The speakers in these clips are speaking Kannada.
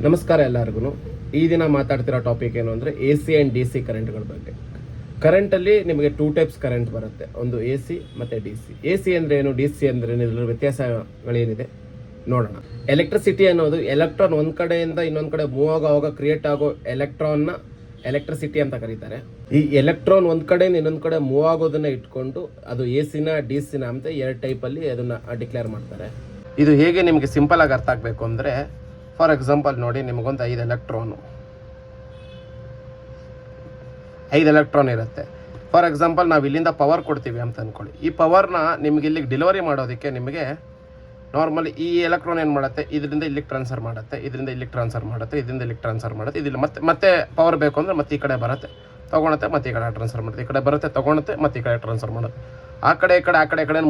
ನಮಸ್ಕಾರ ಎಲ್ಲರಿಗೂ. ಈ ದಿನ ಮಾತಾಡ್ತಿರೋ ಟಾಪಿಕ್ ಏನು ಅಂದರೆ A C and D C ಕರೆಂಟ್ಗಳ ಬಗ್ಗೆ. ಕರೆಂಟಲ್ಲಿ ನಿಮಗೆ 2 ಟೈಪ್ಸ್ ಕರೆಂಟ್ ಬರುತ್ತೆ, ಒಂದು ಎ ಸಿ ಮತ್ತು ಡಿ ಸಿ. ಎ ಸಿ ಅಂದರೆ ಏನು, ಡಿ ಸಿ ಅಂದರೆ ಏನು, ಇದರ ವ್ಯತ್ಯಾಸಗಳೇನಿದೆ ನೋಡೋಣ. ಎಲೆಕ್ಟ್ರಿಸಿಟಿ ಅನ್ನೋದು ಎಲೆಕ್ಟ್ರಾನ್ ಒಂದು ಕಡೆಯಿಂದ ಇನ್ನೊಂದು ಕಡೆ ಮೂವ್ ಆಗೋವಾಗ ಕ್ರಿಯೇಟ್ ಆಗೋ ಎಲೆಕ್ಟ್ರಾನ್ನ ಎಲೆಕ್ಟ್ರಿಸಿಟಿ ಅಂತ ಕರೀತಾರೆ. ಈ ಎಲೆಕ್ಟ್ರಾನ್ ಒಂದು ಕಡೆಯಿಂದ ಇನ್ನೊಂದು ಕಡೆ ಮೂವ್ ಆಗೋದನ್ನ ಇಟ್ಕೊಂಡು ಅದು ಎ ಸಿನ ಡಿ ಸಿನ ಅಂತ 2 ಟೈಪಲ್ಲಿ ಅದನ್ನು ಡಿಕ್ಲೇರ್ ಮಾಡ್ತಾರೆ. ಇದು ಹೇಗೆ ನಿಮಗೆ ಸಿಂಪಲ್ ಆಗಿ ಅರ್ಥ ಆಗಬೇಕು ಅಂದರೆ, ಫಾರ್ ಎಕ್ಸಾಂಪಲ್ ನೋಡಿ, ನಿಮಗೊಂದು 5 ಎಲೆಕ್ಟ್ರಾನ್ ಇರುತ್ತೆ. ಫಾರ್ ಎಕ್ಸಾಂಪಲ್ ನಾವು ಇಲ್ಲಿಂದ ಪವರ್ ಕೊಡ್ತೀವಿ ಅಂತ ಅಂದ್ಕೊಳ್ಳಿ. ಈ ಪವರ್ನ ನಿಮಗೆ ಇಲ್ಲಿಗೆ ಡೆಲಿವರಿ ಮಾಡೋದಕ್ಕೆ ನಿಮಗೆ ನಾರ್ಮಲಿ ಈ ಎಲೆಕ್ಟ್ರಾನ್ ಏನು ಮಾಡುತ್ತೆ, ಇದರಿಂದ ಇಲ್ಲಿಗೆ ಟ್ರಾನ್ಸ್ಫರ್ ಮಾಡುತ್ತೆ, ಇದರಿಂದ ಇಲ್ಲಿಗೆ ಟ್ರಾನ್ಸ್ಫರ್ ಮಾಡುತ್ತೆ, ಇದರಿಂದ ಇಲ್ಲಿಗೆ ಟ್ರಾನ್ಸ್ಫರ್ ಮಾಡುತ್ತೆ. ಇದಿಲ್ಲ ಮತ್ತೆ ಪವರ್ ಬೇಕು ಅಂದರೆ ಮತ್ತೆ ಈ ಕಡೆ ಬರುತ್ತೆ, ತೊಗೊಳುತ್ತೆ, ಮತ್ತೆ ಈ ಕಡೆ ಟ್ರಾನ್ಸ್ಫರ್ ಮಾಡುತ್ತೆ, ಈ ಕಡೆ ಬರುತ್ತೆ, ತೊಗೊಳುತ್ತೆ, ಮತ್ತೆ ಈ ಕಡೆ ಟ್ರಾನ್ಸ್ಫರ್ ಮಾಡುತ್ತೆ. ಆ ಕಡೆ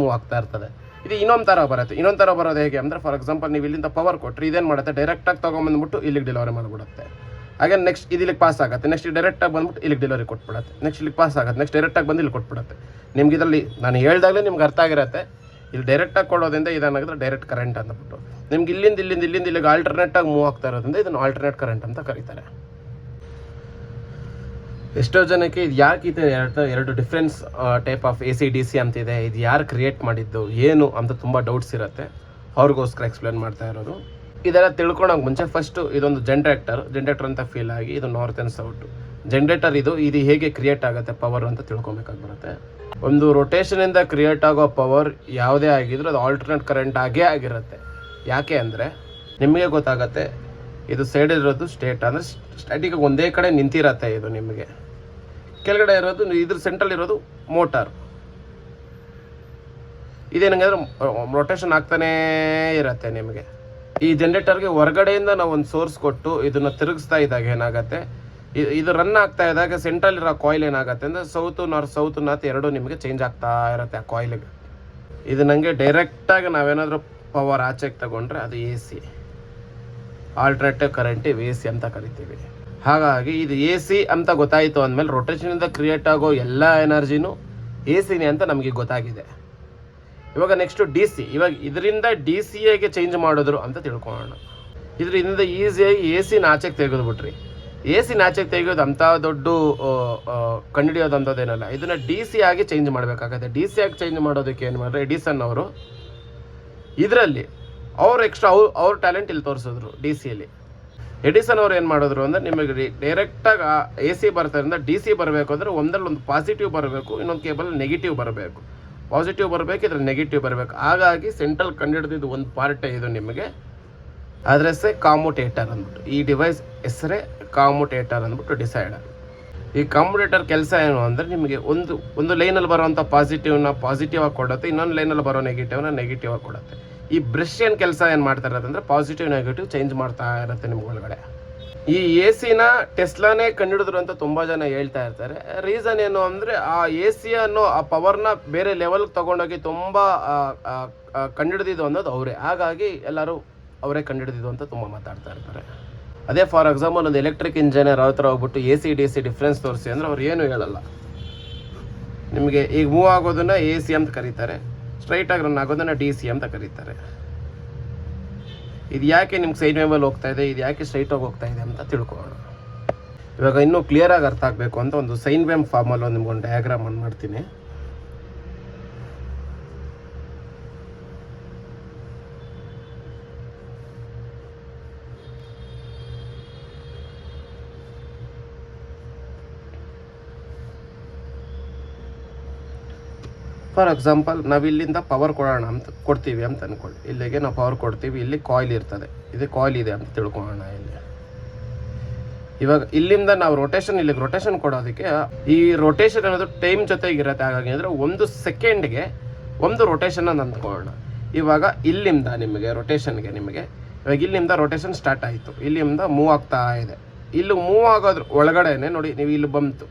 ಮೂವ್ ಆಗ್ತಾ ಇರ್ತದೆ. ಇದು ಇನ್ನೊಂದು ಥರ ಬರುತ್ತೆ. ಇನ್ನೊಂದು ಥರ ಬರೋದು ಹೇಗೆ ಅಂದರೆ, ಫಾರ್ ಎಕ್ಸಾಂಪಲ್ ನೀವು ಇಲ್ಲಿಂದ ಪವರ್ ಕೊಟ್ಟರೆ ಇದೇನು ಮಾಡುತ್ತೆ, ಡೈರೆಕ್ಟಾಗಿ ತೊಗೊಂಬಂದ್ಬಿಟ್ಟು ಇಲ್ಲಿಗೆ ಡೆಲಿವರಿ ಮಾಡಿಬಿಡುತ್ತೆ. ಹಾಗೆ ನೆಕ್ಸ್ಟ್ ಇಲ್ಲಿಗೆ ಪಾಸ್ ಆಗುತ್ತೆ, ನೆಕ್ಸ್ಟ್ ಡೈರೆಕ್ಟಾಗಿ ಬಂದ್ಬಿಟ್ಟು ಇಲ್ಲಿಗೆ ಡೆಲಿವರಿ ಕೊಟ್ಬಿಡುತ್ತೆ, ನೆಕ್ಸ್ಟ್ ಇಲ್ಲಿಗೆ ಪಾಸ್ ಆಗುತ್ತೆ, ನೆಕ್ಸ್ಟ್ ಡೈರೆಕ್ಟಾಗಿ ಬಂದು ಇಲ್ಲಿ ಕೊಟ್ಬಿಡುತ್ತೆ. ನಿಮ್ಗೆ ಇದರಲ್ಲಿ ನಾನು ಹೇಳ್ದಾಗಲೇ ನಿಮ್ಗೆ ಅರ್ಥ ಆಗಿರುತ್ತೆ. ಇಲ್ಲಿ ಡೈರೆಕ್ಟಾಗಿ ಕೊಡೋದ್ರಿಂದ ಇದೇನಾಗುತ್ತೆ ಡೈರೆಕ್ಟ್ ಕರೆಂಟ್ ಅಂದ್ಬಿಟ್ಟು. ನಿಮ್ಗೆ ಇಲ್ಲಿಂದ ಇಲ್ಲಿಗೆ ಆಲ್ಟರ್ನೇಟಾಗಿ ಮೂವ್ ಆಗ್ತಾ ಇರೋದ್ರಿಂದ ಇದನ್ನು ಆಲ್ಟರ್ನೇಟ್ ಕರೆಂಟ್ ಅಂತ ಕರೀತಾರೆ. ಎಷ್ಟೋ ಜನಕ್ಕೆ ಇದು ಯಾಕೆ ಇದು ಎರಡು difference type of A C D C ಅಂತಿದೆ, ಇದು ಯಾರು ಕ್ರಿಯೇಟ್ ಮಾಡಿದ್ದು ಏನು ಅಂತ ತುಂಬ ಡೌಟ್ಸ್ ಇರುತ್ತೆ. ಅವ್ರಿಗೋಸ್ಕರ ಎಕ್ಸ್ಪ್ಲೇನ್ ಮಾಡ್ತಾ ಇರೋದು. ಇದೆಲ್ಲ ತಿಳ್ಕೊಳೋಕೆ ಮುಂಚೆ ಫಸ್ಟು ಇದೊಂದು ಜನ್ರೇಟರ್ ಅಂತ ಫೀಲ್ ಆಗಿ, ಇದು ನಾರ್ತ್ ಆ್ಯಂಡ್ ಸೌಟು ಜನ್ರೇಟರ್. ಇದು ಹೇಗೆ ಕ್ರಿಯೇಟ್ ಆಗುತ್ತೆ ಪವರ್ ಅಂತ ತಿಳ್ಕೊಬೇಕಾಗಿ ಬರುತ್ತೆ. ಒಂದು ರೊಟೇಷನಿಂದ ಕ್ರಿಯೇಟ್ ಆಗೋ ಪವರ್ ಯಾವುದೇ ಆಗಿದ್ರು ಅದು ಆಲ್ಟರ್ನೇಟ್ ಕರೆಂಟ್ ಆಗೇ ಆಗಿರುತ್ತೆ. ಯಾಕೆ ಅಂದರೆ ನಿಮಗೆ ಗೊತ್ತಾಗತ್ತೆ, ಇದು ಸೈಡಲ್ಲಿರೋದು ಸ್ಟೇಟ್ ಅಂದರೆ ಸ್ಟ್ಯಾಟಿಕ್ ಒಂದೇ ಕಡೆ ನಿಂತಿರತ್ತೆ. ಇದು ನಿಮಗೆ ಕೆಳಗಡೆ ಇರೋದು, ಇದ್ರ ಸೆಂಟ್ರಲ್ ಇರೋದು ಮೋಟಾರ್. ಇದೇನಂದ್ರೆ ರೊಟೇಷನ್ ಆಗ್ತಾನೇ ಇರತ್ತೆ. ನಿಮಗೆ ಈ ಜನ್ರೇಟರ್ಗೆ ಹೊರಗಡೆಯಿಂದ ನಾವು ಒಂದು ಸೋರ್ಸ್ ಕೊಟ್ಟು ಇದನ್ನು ತಿರುಗಿಸ್ತಾ ಇದ್ದಾಗ ಏನಾಗುತ್ತೆ, ಇದು ರನ್ ಆಗ್ತಾ ಇದ್ದಾಗ ಸೆಂಟ್ರಲ್ ಇರೋ ಕಾಯಿಲ್ ಏನಾಗುತ್ತೆ ಅಂದರೆ ಸೌತ್ ನಾರ್ತ್ ಎರಡೂ ನಿಮಗೆ ಚೇಂಜ್ ಆಗ್ತಾ ಇರುತ್ತೆ ಆ ಕಾಯಿಲಿಗೆ. ಇದು ನನಗೆ ಡೈರೆಕ್ಟಾಗಿ ನಾವೇನಾದರೂ ಪವರ್ ಆಚೆಗೆ ತಗೊಂಡ್ರೆ ಅದು A C, alternative current A C ಅಂತ ಕರಿತೀವಿ. ಹಾಗಾಗಿ ಇದು ಎ ಸಿ ಅಂತ ಗೊತ್ತಾಯಿತು ಅಂದಮೇಲೆ ರೊಟೇಷನಿಂದ ಕ್ರಿಯೇಟ್ ಆಗೋ ಎಲ್ಲ ಎನರ್ಜಿನೂ ಎ ಸಿನೇ ಅಂತ ನಮಗೆ ಗೊತ್ತಾಗಿದೆ. ಇವಾಗ ನೆಕ್ಸ್ಟು ಡಿ ಸಿ. ಇವಾಗ ಇದರಿಂದ ಡಿ ಸಿ ಹೇಗೆ ಚೇಂಜ್ ಮಾಡಿದ್ರು ಅಂತ ತಿಳ್ಕೊಳ್ಳೋಣ. ಇದರಿಂದ ಈಸಿಯಾಗಿ ಎ ಸಿನ ಆಚೆಗೆ ತೆಗೆದುಬಿಟ್ರಿ. ಎ ಸಿನ ಆಚೆಗೆ ತೆಗೆಯೋದು ಅಂಥ ದೊಡ್ಡ ಕಂಡುಹಿಡಿಯೋದು ಅಂಥದ್ದೇನಲ್ಲ. ಇದನ್ನು ಡಿ ಸಿ ಆಗಿ ಚೇಂಜ್ ಮಾಡಬೇಕಾಗತ್ತೆ. ಡಿ ಸಿ ಆಗಿ ಚೇಂಜ್ ಮಾಡೋದಕ್ಕೆ ಏನು ಮಾಡಿದ್ರೆ, ಎಡಿಸನ್ ಅವರು ಇದರಲ್ಲಿ ಅವ್ರ ಟ್ಯಾಲೆಂಟ್ ಇಲ್ಲಿ ತೋರಿಸಿದ್ರು. ಡಿ ಸಿಯಲ್ಲಿ ಎಡಿಸನ್ ಅವ್ರು ಏನು ಮಾಡಿದ್ರು ಅಂದರೆ, ನಿಮಗೆ ಡೈರೆಕ್ಟಾಗಿ ಎ ಸಿ ಬರ್ತಾರಿಂದ ಡಿ ಸಿ ಬರಬೇಕು ಅಂದರೆ ಒಂದರಲ್ಲಿ ಪಾಸಿಟಿವ್ ಬರಬೇಕು, ಇನ್ನೊಂದು ಕೇಬಲ್ ನೆಗೆಟಿವ್ ಬರಬೇಕು. ಪಾಸಿಟಿವ್ ಬರಬೇಕು, ಇದ್ರ ನೆಗೆಟಿವ್ ಬರಬೇಕು. ಹಾಗಾಗಿ ಸೆಂಟ್ರಲ್ ಕಂಡುಹಿಡಿದಿದ್ದು ಒಂದು ಪಾರ್ಟೇ ಇದು ನಿಮಗೆ. ಅದರ ಹೆಸರೇ ಕಾಮುಟೇಟರ್ ಅಂದ್ಬಿಟ್ಟು. ಈ ಡಿವೈಸ್ ಹೆಸರೇ ಕಾಮುಟೇಟರ್ ಅಂದ್ಬಿಟ್ಟು ಡಿಸೈಡ್ ಆಗಿ. ಈ ಕಾಮುಟೇಟರ್ ಕೆಲಸ ಏನು ಅಂದರೆ, ನಿಮಗೆ ಒಂದು ಲೈನಲ್ಲಿ ಬರುವಂಥ ಪಾಸಿಟಿವ್ ಆಗಿ ಕೊಡುತ್ತೆ, ಇನ್ನೊಂದು ಲೈನಲ್ಲಿ ಬರೋ ನೆಗೆಟಿವ್ ಆಗಿ ಕೊಡುತ್ತೆ. ಈ ಬ್ರಷ್ ಏನು ಕೆಲಸ ಏನು ಮಾಡ್ತಾ ಇರೋದಂದರೆ ಪಾಸಿಟಿವ್ ನೆಗೆಟಿವ್ ಚೇಂಜ್ ಮಾಡ್ತಾ ಇರುತ್ತೆ ನಿಮ್ಮ ಒಳಗಡೆ. ಈ ಎ ಸಿನ ಟೆಸ್ಲಾನೇ ಕಂಡುಹಿಡಿದ್ರು ಅಂತ ತುಂಬ ಜನ ಹೇಳ್ತಾ ಇರ್ತಾರೆ. ರೀಸನ್ ಏನು ಅಂದರೆ, ಆ ಎ ಸಿ ಅನ್ನೋ ಆ ಪವರ್ನ ಬೇರೆ ಲೆವೆಲ್ಗೆ ತೊಗೊಂಡೋಗಿ ತುಂಬ ಕಂಡುಹಿಡಿದಿದ್ದು ಅನ್ನೋದು ಅವರೇ. ಹಾಗಾಗಿ ಎಲ್ಲರೂ ಅವರೇ ಕಂಡುಹಿಡಿದಿದ್ದು ಅಂತ ತುಂಬ ಮಾತಾಡ್ತಾ ಇರ್ತಾರೆ. ಅದೇ ಫಾರ್ ಎಕ್ಸಾಂಪಲ್ ಒಂದು ಎಲೆಕ್ಟ್ರಿಕ್ ಇಂಜಿನಿಯರ್ ಅವ್ರ ಹತ್ರ ಹೋಗ್ಬಿಟ್ಟು A C D C difference ತೋರಿಸಿ ಅಂದರೆ ಅವ್ರು ಏನೂ ಹೇಳಲ್ಲ. ನಿಮಗೆ ಈಗ ಮೂವ್ ಆಗೋದನ್ನು ಎ ಸಿ ಅಂತ ಕರೀತಾರೆ, ಸ್ಟ್ರೈಟಾಗಿ ರನ್ ಆಗೋದನ್ನು ಡಿ ಸಿ ಅಂತ ಕರೀತಾರೆ. ಇದು ಯಾಕೆ ನಿಮ್ಗೆ ಸೈನ್ ವೇವಲ್ಲಿ ಹೋಗ್ತಾ ಇದೆ, ಇದು ಯಾಕೆ ಸ್ಟ್ರೈಟಾಗಿ ಹೋಗ್ತಾ ಇದೆ ಅಂತ ತಿಳ್ಕೊಳ್ಳೋಣ. ಇವಾಗ ಇನ್ನೂ ಕ್ಲಿಯರಾಗಿ ಅರ್ಥ ಆಗಬೇಕು ಅಂತ ಒಂದು ಸೈನ್ ವೇವ್ ಫಾರ್ಮಲ್ಲಿ ನಿಮ್ಗೊಂದು ಡಯಾಗ್ರಾಮ್ ಮಾಡ್ತೀನಿ. ಫಾರ್ ಎಕ್ಸಾಂಪಲ್ ನಾವು ಇಲ್ಲಿಂದ ಪವರ್ ಕೊಡ್ತೀವಿ ಅಂತ ಅಂದ್ಕೊಳ್ಳಿ. ಇಲ್ಲಿಗೆ ನಾವು ಪವರ್ ಕೊಡ್ತೀವಿ, ಇಲ್ಲಿ ಕಾಯಿಲ್ ಇರ್ತದೆ, ಇದು ಕಾಯಿಲ್ ಇದೆ ಅಂತ ತಿಳ್ಕೊಳ್ಳೋಣ. ಇಲ್ಲಿ ಇವಾಗ ಇಲ್ಲಿಂದ ನಾವು ಇಲ್ಲಿಗೆ ರೊಟೇಷನ್ ಕೊಡೋದಕ್ಕೆ, ಈ ರೊಟೇಷನ್ ಅನ್ನೋದು ಟೈಮ್ ಜೊತೆಗಿರುತ್ತೆ. ಹಾಗಾಗಿ ಅಂದರೆ 1 ಸೆಕೆಂಡ್ಗೆ ಒಂದು ರೊಟೇಷನ್ ಅಂತ ಅಂದ್ಕೊಳ್ಳೋಣ. ಇವಾಗ ಇಲ್ಲಿಂದ ಇವಾಗ ಇಲ್ಲಿಂದ ರೊಟೇಷನ್ ಸ್ಟಾರ್ಟ್ ಆಯಿತು, ಇಲ್ಲಿಂದ ಮೂವ್ ಆಗ್ತಾ ಇದೆ. ಇಲ್ಲಿ ಮೂವ್ ಆಗೋದ್ರ ಒಳಗಡೆನೆ ನೋಡಿ, ನೀವು ಇಲ್ಲಿ ಬಂತು,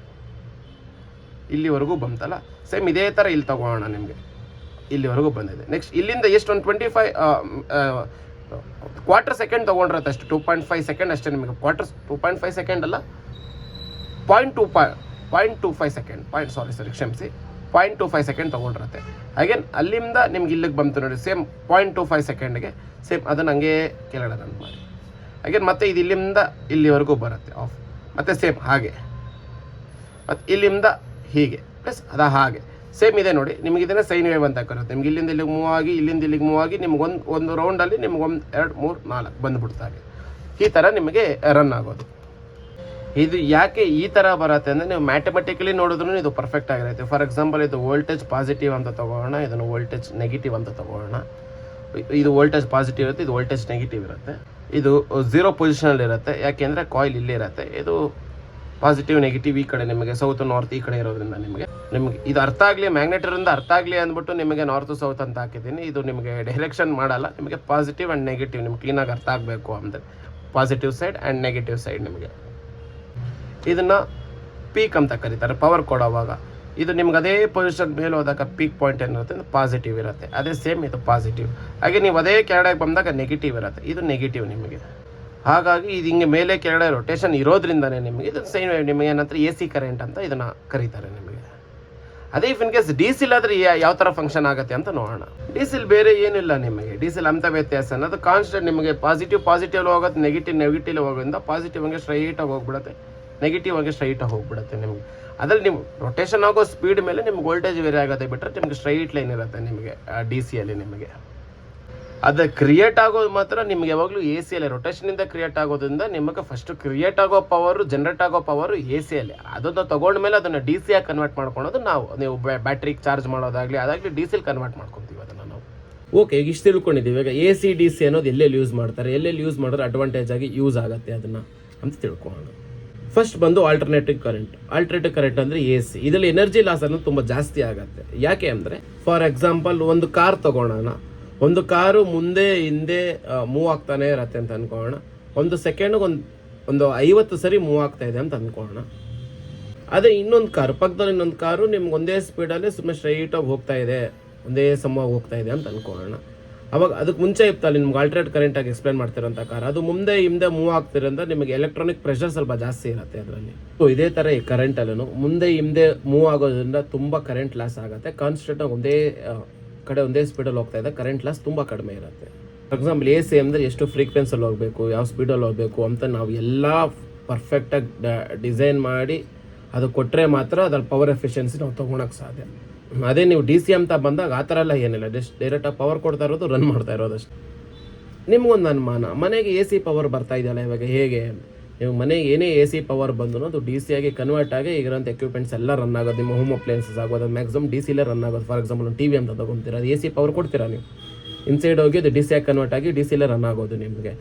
ಇಲ್ಲಿವರೆಗೂ ಬಂತಲ್ಲ, ಸೇಮ್ ಇದೇ ಥರ ಇಲ್ಲಿ ತಗೋಣ. ನಿಮಗೆ ಇಲ್ಲಿವರೆಗೂ ಬಂದಿದೆ. ನೆಕ್ಸ್ಟ್ ಇಲ್ಲಿಂದ ಎಷ್ಟು ಒಂದು 25 ಕ್ವಾರ್ಟರ್ ಸೆಕೆಂಡ್ ತೊಗೊಂಡಿರುತ್ತೆ ಅಷ್ಟು, 2.5 ಸೆಕೆಂಡ್ ಅಷ್ಟೇ. ನಿಮಗೆ 2.5 ಸೆಕೆಂಡ್ ಅಲ್ಲ, 0.25 ಸೆಕೆಂಡ್, ಕ್ಷಮಿಸಿ, 0.25 ಸೆಕೆಂಡ್ ತೊಗೊಂಡಿರುತ್ತೆ. ಅಗೇನ್ ಅಲ್ಲಿಂದ ನಿಮ್ಗೆ ಇಲ್ಲಿಗೆ ಬಂತು ನೋಡಿ, ಸೇಮ್ 0.25 ಸೆಕೆಂಡ್ಗೆ ಸೇಮ್ ಅದನ್ನು ಹಂಗೆ ಕೆಳಗಡೆ ರನ್ ಮಾಡಿ. ಹಾಗೆ ಮತ್ತೆ ಇದು ಇಲ್ಲಿಂದ ಇಲ್ಲಿವರೆಗೂ ಬರುತ್ತೆ ಆಫ್, ಮತ್ತು ಸೇಮ್ ಹಾಗೆ, ಮತ್ತು ಇಲ್ಲಿಂದ ಹೀಗೆ ಪ್ಲಸ್ ಅದು ಹಾಗೆ ಸೇಮ್ ಇದೆ ನೋಡಿ. ನಿಮಗೆ ಇದನ್ನೇ ಸೈನ್ ವೇವ್ ಅಂತ ಕರುತ್ತೆ. ನಿಮ್ಗೆ ಇಲ್ಲಿಂದ ಇಲ್ಲಿಗೆ ಮೂವ್ ಆಗಿ ಇಲ್ಲಿಂದ ಇಲ್ಲಿಗೆ ಮೂವ್ ಆಗಿ ನಿಮ್ಗೆ ಒಂದು ರೌಂಡಲ್ಲಿ ನಿಮ್ಗೆ 1 2 3 4 ಬಂದುಬಿಡ್ತಾರೆ. ಈ ಥರ ನಿಮಗೆ ರನ್ ಆಗೋದು. ಇದು ಯಾಕೆ ಈ ಥರ ಬರುತ್ತೆ ಅಂದರೆ ನೀವು ಮ್ಯಾಥಮೆಟಿಕಲಿ ನೋಡಿದ್ರೂ ಇದು ಪರ್ಫೆಕ್ಟ್ ಆಗಿರುತ್ತೆ. ಫಾರ್ ಎಕ್ಸಾಂಪಲ್ ಇದು ವೋಲ್ಟೇಜ್ ಪಾಸಿಟಿವ್ ಅಂತ ತೊಗೊಳ್ಳೋಣ, ಇದನ್ನು ವೋಲ್ಟೇಜ್ ನೆಗೆಟಿವ್ ಅಂತ ತೊಗೊಳ್ಳೋಣ. ಇದು ವೋಲ್ಟೇಜ್ ಪಾಸಿಟಿವ್ ಇರುತ್ತೆ, ಇದು ವೋಲ್ಟೇಜ್ ನೆಗೆಟಿವ್ ಇರುತ್ತೆ. ಇದು 0 ಪೊಸಿಷನಲ್ಲಿ ಇರುತ್ತೆ, ಯಾಕೆಂದರೆ ಕಾಯಿಲ್ ಇಲ್ಲೇ ಇರುತ್ತೆ. ಇದು ಪಾಸಿಟಿವ್ ನೆಗೆಟಿವ್ ಈ ಕಡೆ ನಿಮಗೆ ಸೌತ್ ನಾರ್ತ್ ಈ ಕಡೆ ಇರೋದ್ರಿಂದ ನಿಮಗೆ ಇದು ಅರ್ಥ ಆಗಲಿ, ಮ್ಯಾಗ್ನೆಟರಿಂದ ಅರ್ಥ ಆಗಲಿ ಅಂದ್ಬಿಟ್ಟು ನಿಮಗೆ ನಾರ್ತ್ ಸೌತ್ ಅಂತ ಹಾಕಿದ್ದೀನಿ. ಇದು ನಿಮಗೆ ಡೈರೆಕ್ಷನ್ ಮಾಡಲ್ಲ, ನಿಮಗೆ ಪಾಸಿಟಿವ್ ಆ್ಯಂಡ್ ನೆಗೆಟಿವ್ ನಿಮ್ಗೆ ಕ್ಲೀನಾಗಿ ಅರ್ಥ ಆಗಬೇಕು ಅಂದರೆ positive side and negative side. ನಿಮಗೆ ಇದನ್ನು ಪೀಕ್ ಅಂತ ಕರೀತಾರೆ ಪವರ್ ಕೊಡೋವಾಗ. ಇದು ನಿಮ್ಗೆ ಅದೇ ಪೊಸಿಷನ್ ಮೇಲೆ ಹೋದಾಗ ಪೀಕ್ ಪಾಯಿಂಟ್ ಏನಿರುತ್ತೆ ಪಾಸಿಟಿವ್ ಇರುತ್ತೆ, ಅದೇ ಸೇಮ್ ಇದು ಪಾಸಿಟಿವ್. ಹಾಗೆ ನೀವು ಅದೇ ಕೆಳಗೆ ಬಂದಾಗ ನೆಗೆಟಿವ್ ಇರುತ್ತೆ, ಇದು ನೆಗೆಟಿವ್ ನಿಮಗೆ. ಹಾಗಾಗಿ ಇದು ಹಿಂಗೆ ಮೇಲೆ ಕೆಳಗಡೆ ರೊಟೇಷನ್ ಇರೋದ್ರಿಂದನೇ ನಿಮಗೆ ಇದು ಸೈನ್ ವೇವ್, ನಿಮಗೆ ಏನಂತಾರೆ ಎ ಸಿ ಕರೆಂಟ್ ಅಂತ ಇದನ್ನು ಕರೀತಾರೆ ನಿಮಗೆ. ಅದೇ ಇಫ್ ಇನ್ ಕೇಸ್ ಡಿ ಸಿಲ್ ಆದರೆ ಯಾವ ಥರ ಫಂಕ್ಷನ್ ಆಗುತ್ತೆ ಅಂತ ನೋಡೋಣ. ಡಿ ಸಿಲ್ ಬೇರೆ ಏನಿಲ್ಲ ನಿಮಗೆ, ಡಿ ಸಿಲ್ ಅಂಥ ವ್ಯತ್ಯಾಸ ಅನ್ನೋದು ಕಾನ್ಸ್ಟೆಂಟ್. ನಿಮಗೆ ಪಾಸಿಟಿವ್ ಹೋಗೋದು, ನೆಗೆಟಿವ್ ಹೋಗೋದ್ರಿಂದ ಪಾಸಿಟಿವ್ ಹಂಗೆ ಸ್ಟ್ರೈಟಾಗಿ ಹೋಗ್ಬಿಡುತ್ತೆ, ನೆಗೆಟಿವ್ ಆಗಿ ಸ್ಟ್ರೈಟಾಗಿ ಹೋಗ್ಬಿಡುತ್ತೆ ನಿಮಗೆ. ಅದರಲ್ಲಿ ನೀವು ರೊಟೇಷನ್ ಆಗೋ ಸ್ಪೀಡ್ ಮೇಲೆ ನಿಮ್ಗೆ ವೋಲ್ಟೇಜ್ ವೇರಿ ಆಗೋದೇ ಬಿಟ್ಟರೆ ನಿಮಗೆ ಸ್ಟ್ರೈಟ್ ಲೈನ್ ಇರುತ್ತೆ ನಿಮಗೆ ಡಿ ಸಿಯಲ್ಲಿ. ನಿಮಗೆ ಅದು ಕ್ರಿಯೇಟ್ ಆಗೋದು ಮಾತ್ರ ನಿಮ್ಗೆ ಯಾವಾಗಲೂ ಎ ಸಿಯಲ್ಲಿ ರೊಟೇಷನಿಂದ ಕ್ರಿಯೇಟ್ ಆಗೋದ್ರಿಂದ ನಿಮಗೆ ಫಸ್ಟು ಕ್ರಿಯೇಟ್ ಆಗೋ ಪವರು, ಜನರೇಟ್ ಆಗೋ ಪವರು ಎ ಸಿಯಲ್ಲಿ. ಅದನ್ನು ತೊಗೊಂಡ್ಮೇಲೆ ಅದನ್ನು ಡಿ ಸಿಯಾಗಿ ಕನ್ವರ್ಟ್ ಮಾಡ್ಕೊಳೋದು ನಾವು. ನೀವು ಬ್ಯಾಟ್ರಿಗೆ ಚಾರ್ಜ್ ಮಾಡೋದಾಗಲಿ ಅದಾಗಲಿ ಡಿ ಸಿಲಿ ಕನ್ವರ್ಟ್ ಮಾಡ್ಕೊತೀವಿ ಅದನ್ನು ನಾವು. ಓಕೆ, ಈಗ ಇಷ್ಟು ತಿಳ್ಕೊಂಡಿದ್ದೀವಿ. ಈಗ ಎ ಸಿ ಡಿ ಸಿ ಅನ್ನೋದು ಎಲ್ಲೆಲ್ಲಿ ಯೂಸ್ ಮಾಡ್ತಾರೆ, ಎಲ್ಲೆಲ್ಲಿ ಯೂಸ್ ಮಾಡಿದ್ರೆ ಅಡ್ವಾಂಟೇಜ್ ಆಗಿ ಯೂಸ್ ಆಗುತ್ತೆ ಅದನ್ನು ಅಂತ ತಿಳ್ಕೊಳ್ಳೋಣ. ಫಸ್ಟ್ ಬಂದು ಆಲ್ಟರ್ನೇಟಿವ್ ಕರೆಂಟ್ ಅಂದರೆ ಎ ಸಿ. ಇದರಲ್ಲಿ ಎನರ್ಜಿ ಲಾಸ್ ಅನ್ನೋದು ತುಂಬ ಜಾಸ್ತಿ ಆಗುತ್ತೆ. ಯಾಕೆ ಅಂದರೆ ಫಾರ್ ಎಕ್ಸಾಂಪಲ್ ಒಂದು ಕಾರ್ ತೊಗೊಳೋಣ, ಒಂದು ಕಾರು ಮುಂದೆ ಹಿಂದೆ ಮೂವ್ ಆಗ್ತಾನೆ ಇರತ್ತೆ ಅಂತ ಅಂದ್ಕೊಳ್ಳೋಣ. ಒಂದು ಸೆಕೆಂಡ್ಗೆ ಒಂದು 50 ಸರಿ ಮೂವ್ ಆಗ್ತಾ ಇದೆ ಅಂತ ಅಂದ್ಕೊಳ್ಳೋಣ. ಅದೇ ಇನ್ನೊಂದು ಕಾರು ಪಕ್ಕದಲ್ಲಿ ಇನ್ನೊಂದು ಕಾರು ನಿಮ್ಗೆ ಒಂದೇ ಸ್ಪೀಡಲ್ಲಿ ಸುಮ್ಮನೆ ಸ್ಟ್ರೈಟಾಗಿ ಹೋಗ್ತಾ ಇದೆ, ಒಂದೇ ಸಮವಾಗಿ ಹೋಗ್ತಾ ಇದೆ ಅಂತ ಅಂದ್ಕೊಳ್ಳೋಣ. ಅವಾಗ ಅದಕ್ಕೆ ಮುಂಚೆ ಇರ್ತಲ್ಲ ನಿಮ್ಗೆ ಆಲ್ಟರ್ನೇಟ್ ಕರೆಂಟಾಗಿ ಎಕ್ಸ್ಪ್ಲೇನ್ ಮಾಡ್ತಿರೋಂಥ ಕಾರ್, ಅದು ಮುಂದೆ ಹಿಂದೆ ಮೂವ್ ಆಗ್ತಿರೋದ್ರಿಂದ ನಿಮಗೆ ಎಲೆಕ್ಟ್ರಾನಿಕ್ ಪ್ರೆಷರ್ ಸ್ವಲ್ಪ ಜಾಸ್ತಿ ಇರುತ್ತೆ ಅದರಲ್ಲಿ. ಸೊ ಇದೇ ಥರ ಈ ಕರೆಂಟಲ್ಲೂ ಮುಂದೆ ಹಿಂದೆ ಮೂವ್ ಆಗೋದ್ರಿಂದ ತುಂಬ ಕರೆಂಟ್ ಲಾಸ್ ಆಗುತ್ತೆ. ಕಾನ್ಸ್ಟೆಂಟಾಗಿ ಒಂದೇ ಕಡೆ ಒಂದೇ ಸ್ಪೀಡಲ್ಲಿ ಹೋಗ್ತಾ ಇದೆ, ಕರೆಂಟ್ ಲಾಸ್ ತುಂಬ ಕಡಿಮೆ ಇರುತ್ತೆ. ಫಾರ್ ಎಕ್ಸಾಂಪಲ್ ಎ ಸಿ ಅಂದರೆ ಎಷ್ಟು ಫ್ರೀಕ್ವೆನ್ಸಲ್ಲಿ ಹೋಗಬೇಕು, ಯಾವ ಸ್ಪೀಡಲ್ಲಿ ಹೋಗಬೇಕು ಅಂತ ನಾವು ಎಲ್ಲ ಪರ್ಫೆಕ್ಟಾಗಿ ಡಿಸೈನ್ ಮಾಡಿ ಅದು ಕೊಟ್ಟರೆ ಮಾತ್ರ ಅದರ ಪವರ್ ಎಫಿಷಿಯನ್ಸಿ ನಾವು ತೊಗೊಳಕ್ಕೆ ಸಾಧ್ಯ. ಅದೇ ನೀವು ಡಿ ಸಿ ಅಂತ ಬಂದಾಗ ಆ ಥರ ಎಲ್ಲ ಏನಿಲ್ಲ, ಡೈರೆಕ್ಟಾಗಿ ಪವರ್ ಕೊಡ್ತಾ ಇರೋದು, ರನ್ ಮಾಡ್ತಾ ಇರೋದಷ್ಟು. ನಿಮಗೊಂದು ಅನುಮಾನ, ಮನೆಗೆ ಎ ಸಿ ಪವರ್ ಬರ್ತಾ ಇದೆಯಲ್ಲ ಇವಾಗ ಹೇಗೆ, ನೀವು ಮನೆಗೆ ಏನೇ ಎ ಸಿ ಪವರ್ ಬಂದು ಅದು ಡಿ ಸಿ ಆಗಿ ಕನ್ವರ್ಟ್ ಆಗಿ ಈಗಿರೋಂಥ ಎಕ್ವಿಪ್ಮೆಂಟ್ಸ್ ಎಲ್ಲ ರನ್ ಆಗೋದು, ನಿಮ್ಮ ಹೋಮ್ ಅಪ್ಲಯನ್ಸಸ್ ಆಗೋದು ಮ್ಯಾಕ್ಸಿಮಮ್ ಡಿ ಸಿಲೇ ರನ್ ಆಗೋದು. ಫಾರ್ ಎಕ್ಸಾಂಪಲ್ ಒಂದು ಟಿ ವಿ ಅಂತ ತೊಗೊತೀರ, ಅದು ಎ ಸಿ ಪವರ್ ಕೊಡ್ತೀರಾ ನೀವು, ಇನ್ಸೈಡ್ ಹೋಗಿ ಅದು ಡಿ ಸಿ ಆಗಿ ಕನ್ವರ್ಟ್ ಆಗಿ ಡಿ ಸಿಲೇ ರನ್ ಆಗೋದು ನಿಮಗೆ.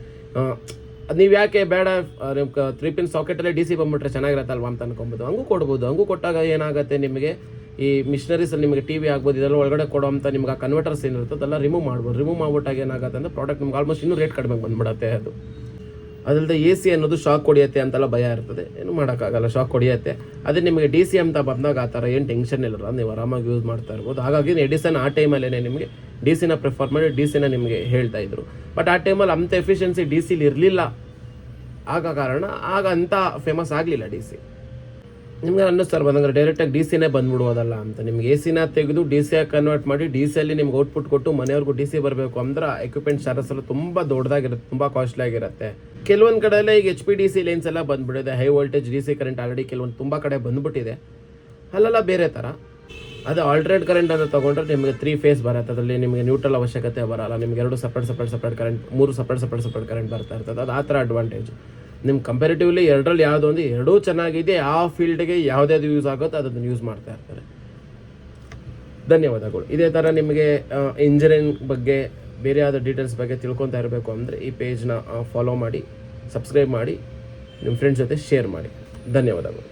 ಅದು ನೀವು ಯಾಕೆ ಬೇಡ, ನಿಮ್ಗೆ 3 ಪಿನ್ ಸಾಕೆಟಲ್ಲೇ ಡಿ ಸಿ ಬಂದುಬಿಟ್ರೆ ಚೆನ್ನಾಗಿರತ್ತಲ್ವ ಅಂತ ಅನ್ಕೊಬೋದು. ಹಂಗೂ ಕೊಡ್ಬೋದು. ಹಂಗೂ ಕೊಟ್ಟಾಗ ಏನಾಗುತ್ತೆ ನಿಮಗೆ ಈ ಮಿಷನರೀಸಲ್ಲಿ ನಿಮಗೆ ಟಿ ವಿ ಆಗ್ಬೋದು, ಇದೆಲ್ಲ ಒಳಗಡೆ ಕೊಡೋಂಥ ನಿಮ್ಗೆ ಆ ಕನ್ವರ್ಟರ್ಸ್ ಏನಿರುತ್ತೆ ಅದೆಲ್ಲ ರಿಮೂವ್ ಮಾಡ್ಬೋದು. ರಿಮೂವ್ ಮಾಡ್ಬಿಟ್ಟಾಗ ಏನಾಗುತ್ತೆ ಅಂದರೆ ಪ್ರಾಡಕ್ಟ್ ನಿಮ್ಗೆ ಆಲ್ಮೋಸ್ಟ್ ಇನ್ನೂ ರೇಟ್ ಕಡಿಮೆ ಬಂದುಬಿಡುತ್ತೆ. ಅದು ಅದಲ್ಲದೆ ಎ ಸಿ ಅನ್ನೋದು ಶಾಕ್ ಹೊಡಿಯುತ್ತೆ ಅಂತೆಲ್ಲ ಭಯ ಇರ್ತದೆ, ಏನು ಮಾಡೋಕ್ಕಾಗಲ್ಲ, ಶಾಕ್ ಹೊಡಿಯುತ್ತೆ. ಅದೇ ನಿಮಗೆ ಡಿ ಸಿ ಅಂತ ಬಂದಾಗ ಆ ಥರ ಏನು ಟೆನ್ಷನ್ ಇಲ್ಲ, ನೀವು ಆರಾಮಾಗಿ ಯೂಸ್ ಮಾಡ್ತಾ ಇರ್ಬೋದು. ಹಾಗಾಗಿ ಎಡಿಸನ್ ಆ ಟೈಮಲ್ಲೇ ನಿಮಗೆ ಡಿ ಸಿನ ಪ್ರಿಫರ್ ಮಾಡಿ ಡಿ ಸಿನ ನಿಮಗೆ ಹೇಳ್ತಾ ಇದ್ರು. ಬಟ್ ಆ ಟೈಮಲ್ಲಿ ಅಂಥ ಎಫಿಷಿಯನ್ಸಿ ಡಿ ಸಿಲಿ ಇರಲಿಲ್ಲ, ಆಗ ಕಾರಣ ಆಗ ಅಂಥ ಫೇಮಸ್ ಆಗಲಿಲ್ಲ ಡಿ ಸಿ. ನಿಮ್ಗೆ ಅನ್ನಿಸ್ತಾರೆ ಬಂದಂಗೆ ಡೈರೆಕ್ಟಾಗಿ ಡಿ ಸಿನೇ ಬಂದ್ಬಿಡ್ಬೋದಲ್ಲ ಅಂತ. ನಿಮ್ಗೆ ಎ ಸಿನ ತೆಗೆದು ಡಿ ಸಿಯಾಗಿ ಕನ್ವರ್ಟ್ ಮಾಡಿ ಡಿ ಸಿಯಲ್ಲಿ ನಿಮ್ಗೆ ಔಟ್ಪುಟ್ ಕೊಟ್ಟು ಮನೆಯವ್ರಿಗೂ ಡಿ ಸಿ ಬರಬೇಕು ಅಂದ್ರೆ ಎಕ್ವಿಪ್ಮೆಂಟ್ ಚಾರ್ಜಸ್ ಎಲ್ಲ ತುಂಬ ದೊಡ್ಡದಾಗಿರುತ್ತೆ, ತುಂಬ ಕಾಸ್ಟ್ಲಿ ಆಗಿರುತ್ತೆ. ಕೆಲವೊಂದು ಕಡೆಯಲ್ಲೇ ಈಗ H P D C lines ಎಲ್ಲ ಬಂದುಬಿಟ್ಟಿದೆ, high voltage D C current already ಕೆಲವೊಂದು ತುಂಬ ಕಡೆ ಬಂದುಬಿಟ್ಟಿದೆ. ಅಲ್ಲೆಲ್ಲ ಬೇರೆ ಥರ. ಅದು ಆಲ್ಟರ್ನೇಟ್ ಕರೆಂಟ್ ಅಂತ ತೊಗೊಂಡ್ರೆ ನಿಮಗೆ 3 ಫೇಸ್ ಬರುತ್ತೆ, ಅದರಲ್ಲಿ ನಿಮಗೆ ನ್ಯೂಟ್ರಲ್ ಅವಶ್ಯಕತೆ ಬರೋಲ್ಲ. ನಿಮ್ಗೆ 2 ಸಪ್ರೇಟ್ ಕರೆಂಟ್, 3 ಸಪ್ರೇಟ್ ಕರೆಂಟ್ ಬರ್ತಾ ಇರ್ತದೆ. ಅದು ಆ ಥರ ಅಡ್ವಾಂಟೇಜ್. ನಿಮ್ಗೆ ಕಂಪೇರಿಟಿವ್ಲಿ ಎರಡರಲ್ಲಿ ಯಾವುದೋ ಒಂದು ಎರಡೂ ಚೆನ್ನಾಗಿದೆ, ಆ ಫೀಲ್ಡ್ಗೆ ಯಾವುದ್ಯಾವುದು ಯೂಸ್ ಆಗುತ್ತೋ ಅದನ್ನು ಯೂಸ್ ಮಾಡ್ತಾ ಇರ್ತಾರೆ. ಧನ್ಯವಾದಗಳು. ಇದೇ ಥರ ನಿಮಗೆ ಇಂಜಿನಿಯರಿಂಗ್ ಬಗ್ಗೆ ಬೇರೆ ಯಾವುದೋ ಡೀಟೇಲ್ಸ್ ಬಗ್ಗೆ ತಿಳ್ಕೊತಾ ಇರಬೇಕು ಅಂದರೆ ಈ ಪೇಜ್ನ ಫಾಲೋ ಮಾಡಿ, ಸಬ್ಸ್ಕ್ರೈಬ್ ಮಾಡಿ, ನಿಮ್ಮ ಫ್ರೆಂಡ್ಸ್ ಜೊತೆ ಶೇರ್ ಮಾಡಿ. ಧನ್ಯವಾದಗಳು.